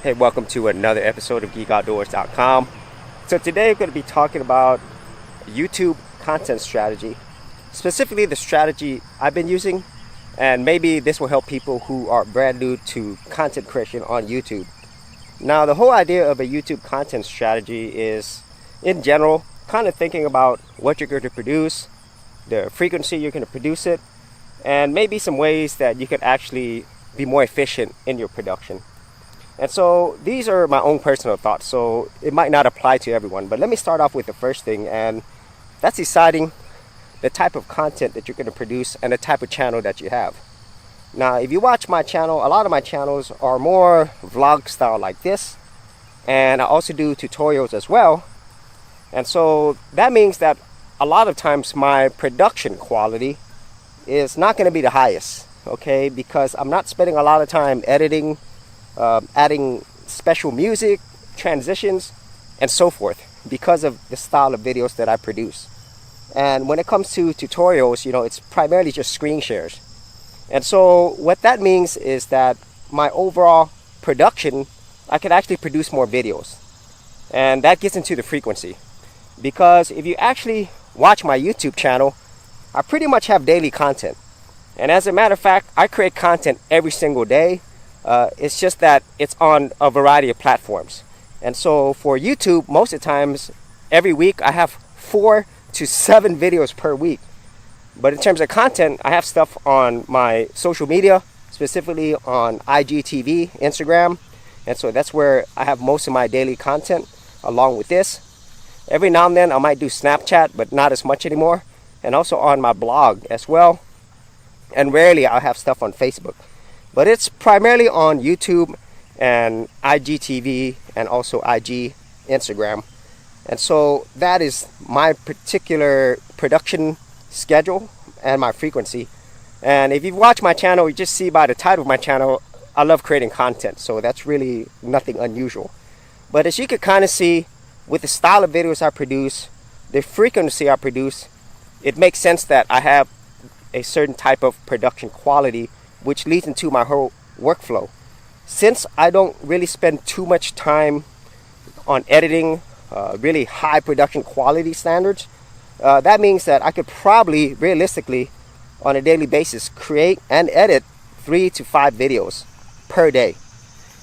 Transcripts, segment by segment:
Hey, welcome to another episode of GeekOutdoors.com. So today I'm going to be talking about YouTube content strategy, specifically the strategy I've been using, and maybe this will help people who are brand new to content creation on YouTube. Now, the whole idea of a YouTube content strategy is, in general, kind of thinking about what you're going to produce, the frequency you're going to produce it, and maybe some ways that you could actually be more efficient in your production. And so these are my own personal thoughts, so it might not apply to everyone. But let me start off with the first thing, and that's deciding the type of content that you're going to produce and the type of channel that you have. Now, if you watch my channel, a lot of my channels are more vlog style like this, and I also do tutorials as well. And so that means that a lot of times my production quality is not going to be the highest, okay? Because I'm not spending a lot of time editing, adding special music, transitions, and so forth because of the style of videos that I produce. And when it comes to tutorials, it's primarily just screen shares. And so what that means is that my overall production, I can actually produce more videos. And that gets into the frequency. Because if you actually watch my YouTube channel, I pretty much have daily content. And as a matter of fact, I create content every single day. It's just that it's on a variety of platforms. And so for YouTube, most of the times, every week, I have 4 to 7 videos per week. But in terms of content, I have stuff on my social media, specifically on IGTV, Instagram. And so that's where I have most of my daily content along with this. Every now and then, I might do Snapchat, but not as much anymore. And also on my blog as well. And rarely I'll have stuff on Facebook. But it's primarily on YouTube and IGTV and also IG, Instagram. And so that is my particular production schedule and my frequency. And if you've watched my channel, you just see by the title of my channel, I love creating content. So that's really nothing unusual. But as you can kind of see, with the style of videos I produce, the frequency I produce, it makes sense that I have a certain type of production quality, which leads into my whole workflow. Since I don't really spend too much time on editing really high production quality standards, that means that I could probably realistically on a daily basis create and edit 3 to 5 videos per day.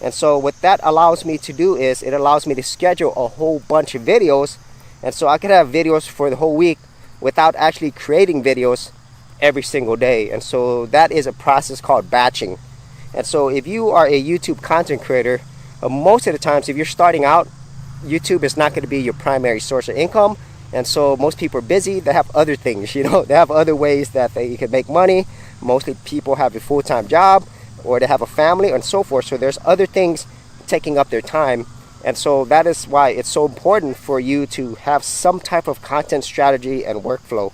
And so what that allows me to do is it allows me to schedule a whole bunch of videos, and so I could have videos for the whole week without actually creating videos every single day. And so that is a process called batching. And so if you are a YouTube content creator, most of the times if you're starting out, YouTube is not going to be your primary source of income. And so most people are busy, they have other things, they have other ways that they can make money. Mostly people have a full-time job or they have a family and so forth. So there's other things taking up their time. And so that is why it's so important for you to have some type of content strategy and workflow.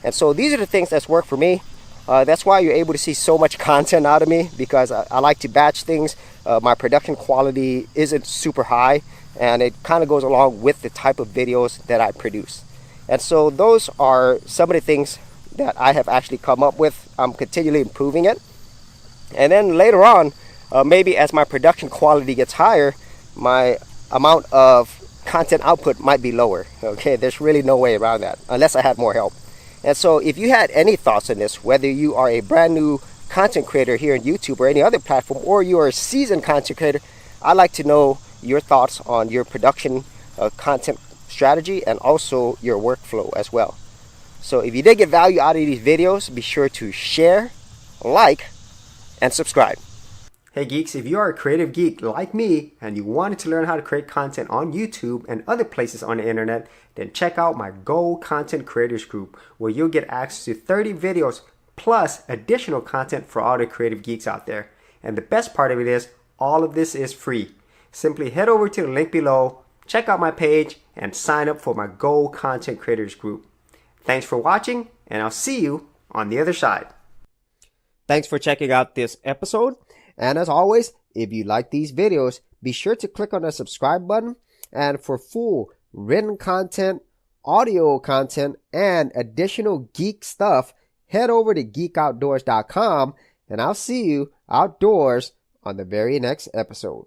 And so these are the things that's worked for me. That's why you're able to see so much content out of me, because I like to batch things. My production quality isn't super high, and it kind of goes along with the type of videos that I produce. And so those are some of the things that I have actually come up with. I'm continually improving it. And then later on, maybe as my production quality gets higher, my amount of content output might be lower. Okay, there's really no way around that unless I had more help. And so if you had any thoughts on this, whether you are a brand new content creator here on YouTube or any other platform, or you are a seasoned content creator, I'd like to know your thoughts on your production content strategy and also your workflow as well. So if you did get value out of these videos, be sure to share, like, and subscribe. Hey geeks, if you are a creative geek like me and you wanted to learn how to create content on YouTube and other places on the internet, then check out my Go Content Creators group, where you'll get access to 30 videos plus additional content for all the creative geeks out there. And the best part of it is, all of this is free. Simply head over to the link below, check out my page, and sign up for my Go Content Creators group. Thanks for watching, and I'll see you on the other side. Thanks for checking out this episode. And as always, if you like these videos, be sure to click on the subscribe button. And for full written content, audio content, and additional geek stuff, head over to geekoutdoors.com, and I'll see you outdoors on the very next episode.